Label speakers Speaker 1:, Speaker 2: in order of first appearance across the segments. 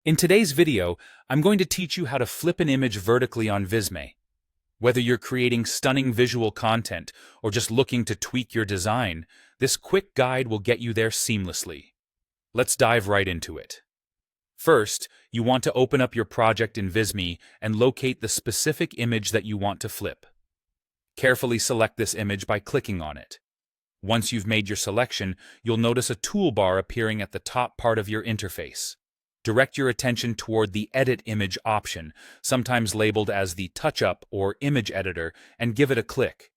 Speaker 1: In today's video, I'm going to teach you how to flip an image vertically on Visme. Whether you're creating stunning visual content or just looking to tweak your design, this quick guide will get you there seamlessly. Let's dive right into it. First, you want to open up your project in Visme and locate the specific image that you want to flip. Carefully select this image by clicking on it. Once you've made your selection, you'll notice a toolbar appearing at the top part of your interface. Direct your attention toward the Edit Image option, sometimes labeled as the Touch-Up or Image Editor, and give it a click.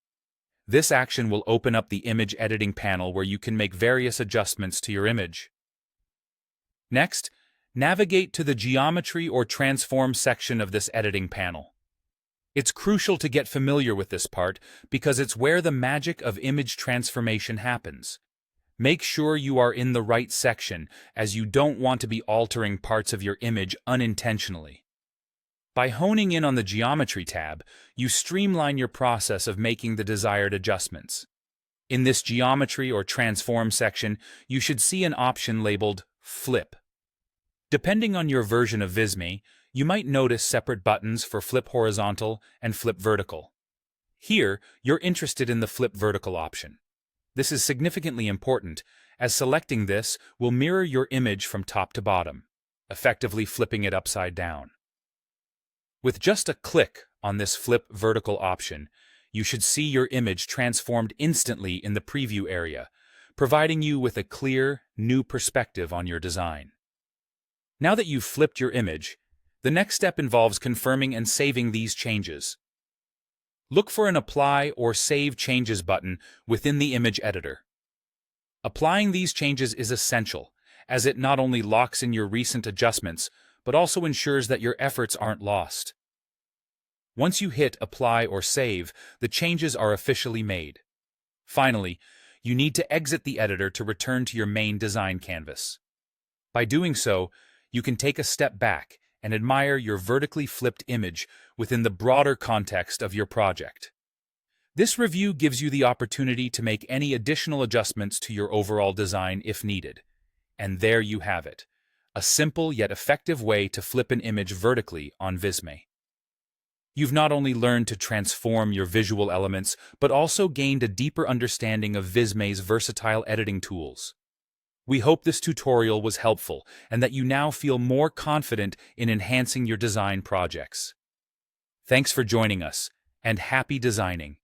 Speaker 1: This action will open up the image editing panel where you can make various adjustments to your image. Next, navigate to the Geometry or Transform section of this editing panel. It's crucial to get familiar with this part because it's where the magic of image transformation happens. Make sure you are in the right section, as you don't want to be altering parts of your image unintentionally. By honing in on the Geometry tab, you streamline your process of making the desired adjustments. In this Geometry or Transform section, you should see an option labeled Flip. Depending on your version of Visme, you might notice separate buttons for Flip Horizontal and Flip Vertical. Here, you're interested in the Flip Vertical option. This is significantly important, as selecting this will mirror your image from top to bottom, effectively flipping it upside down. With just a click on this Flip Vertical option, you should see your image transformed instantly in the preview area, providing you with a clear, new perspective on your design. Now that you've flipped your image, the next step involves confirming and saving these changes. Look for an Apply or Save Changes button within the image editor. Applying these changes is essential, as it not only locks in your recent adjustments, but also ensures that your efforts aren't lost. Once you hit Apply or Save, the changes are officially made. Finally, you need to exit the editor to return to your main design canvas. By doing so, you can take a step back and admire your vertically flipped image within the broader context of your project. This review gives you the opportunity to make any additional adjustments to your overall design if needed. And there you have it, a simple yet effective way to flip an image vertically on Visme. You've not only learned to transform your visual elements, but also gained a deeper understanding of Visme's versatile editing tools. We hope this tutorial was helpful and that you now feel more confident in enhancing your design projects. Thanks for joining us, and happy designing!